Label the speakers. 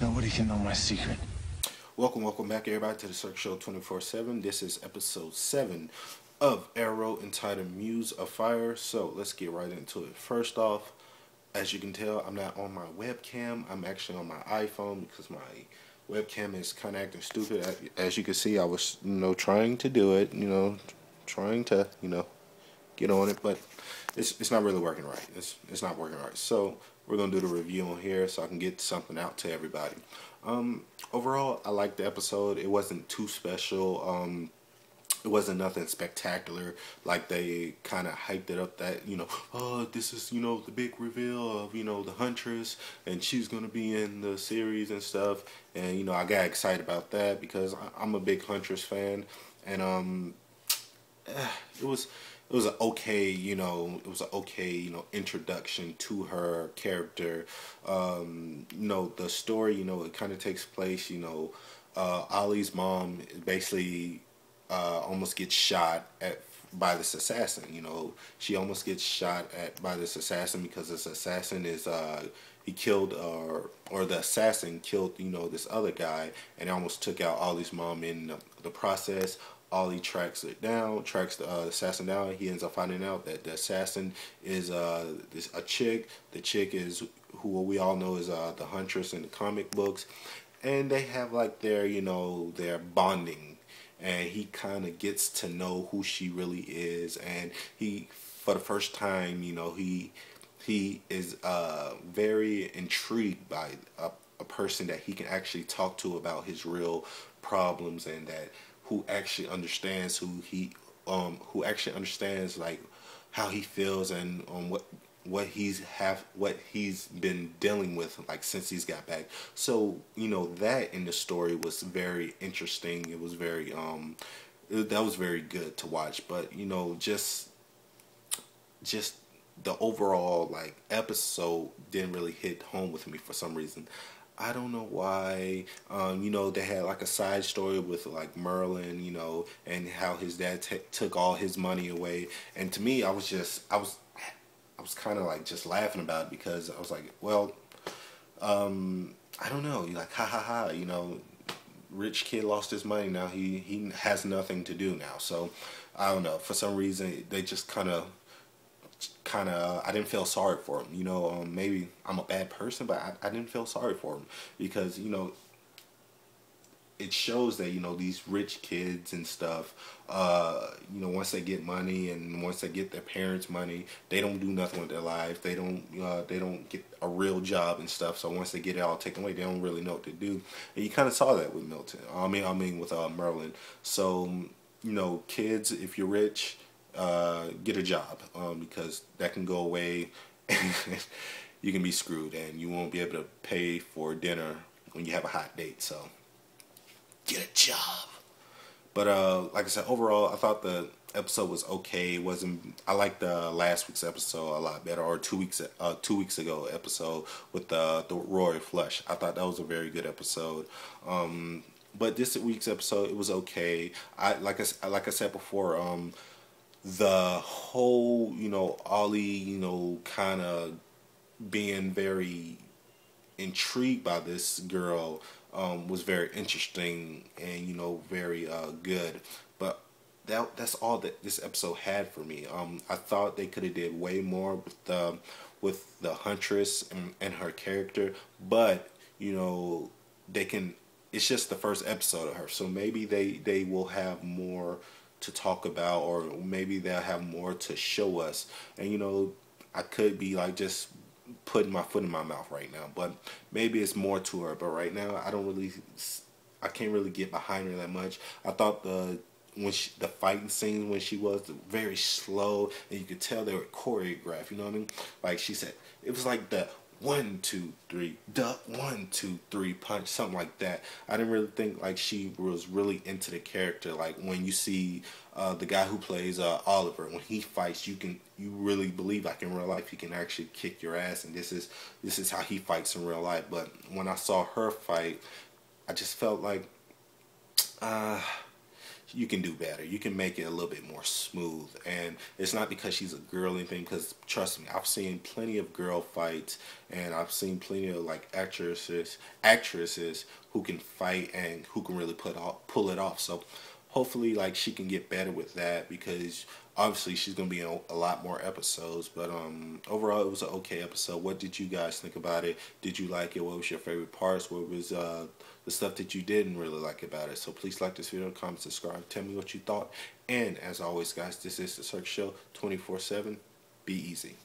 Speaker 1: Nobody can know my secret.
Speaker 2: Welcome back, everybody, to the Circle Show 24/7. This is episode 7 of Arrow, entitled Muse of Fire. So let's get right into it. First off, as you can tell, I'm not on my webcam. I'm actually on my iPhone because my webcam is kind of acting stupid. As you can see, I was, trying to do it, trying to, get on it, but it's not really working right. It's not working right. So we're gonna do the review on here so I can get something out to everybody. Overall, I liked the episode. It wasn't too special. It wasn't nothing spectacular, like they kind of hyped it up that, oh, this is, the big reveal of, the Huntress, and she's going to be in the series and stuff. And, I got excited about that because I'm a big Huntress fan. And, it was an okay, introduction to her character. The story, it kind of takes place, Ollie's mom basically almost gets shot by this assassin. She almost gets shot by this assassin because this assassin is he killed or the assassin killed this other guy, and almost took out Ollie's mom in the process. Ollie tracks the assassin down. He ends up finding out that the assassin is a chick. The chick is who we all know is the Huntress in the comic books, and they have like their bonding. And he kind of gets to know who she really is, and he, for the first time, he is very intrigued by a person that he can actually talk to about his real problems, and that who actually understands who actually understands like how he feels, and what he's been dealing with like since he's got back. So that in the story was very interesting. It was very that was very good to watch. But just the overall like episode didn't really hit home with me for some reason. I don't know why. They had like a side story with like Merlin, and how his dad took all his money away. And to me, I was kind of like just laughing about it because I was like, well, I don't know. You're like, ha ha ha. Rich kid lost his money. Now he has nothing to do now. So I don't know. For some reason, they just kind of I didn't feel sorry for him. Maybe I'm a bad person, but I didn't feel sorry for him because it shows that these rich kids and stuff, once they get money and once they get their parents' money, they don't do nothing with their lives. They don't get a real job and stuff. So once they get it all taken away, they don't really know what to do. And you kind of saw that with Milton. I mean with Merlin. So kids, if you're rich, get a job because that can go away. You can be screwed, and you won't be able to pay for dinner when you have a hot date. So get a job. But like I said, overall, I thought the episode was okay. It wasn't. I liked the last week's episode a lot better, or 2 weeks ago episode with the Royal Flush. I thought that was a very good episode. But this week's episode, it was okay. Like I said before, the whole Ollie kind of being very intrigued by this girl was very interesting and very good. But that's all that this episode had for me. I thought they could have did way more with the Huntress and her character, but they can. It's just the first episode of her, so maybe they will have more to talk about, or maybe they'll have more to show us. And I could be like just putting my foot in my mouth right now, but maybe it's more to her. But right now, I can't really get behind her that much. I thought the fighting scenes when she was very slow, and you could tell they were choreographed. You know what I mean? Like she said, it was like the 1, 2, 3 duck, 1, 2, 3 punch, something like that. I didn't really think like she was really into the character. Like when you see the guy who plays Oliver, when he fights, you really believe like in real life he can actually kick your ass, and this is how he fights in real life. But when I saw her fight, I just felt like you can do better. You can make it a little bit more smooth. And it's not because she's a girl or anything, because trust me, I've seen plenty of girl fights, and I've seen plenty of like actresses who can fight and who can really pull it off. So hopefully like she can get better with that, because obviously she's gonna be in a lot more episodes. But overall it was an okay episode. What did you guys think about it? Did you like it? What was your favorite parts? What was the stuff that you didn't really like about it? So please like this video, comment, subscribe, tell me what you thought. And as always guys, this is the Cirque Show 24/7. Be easy.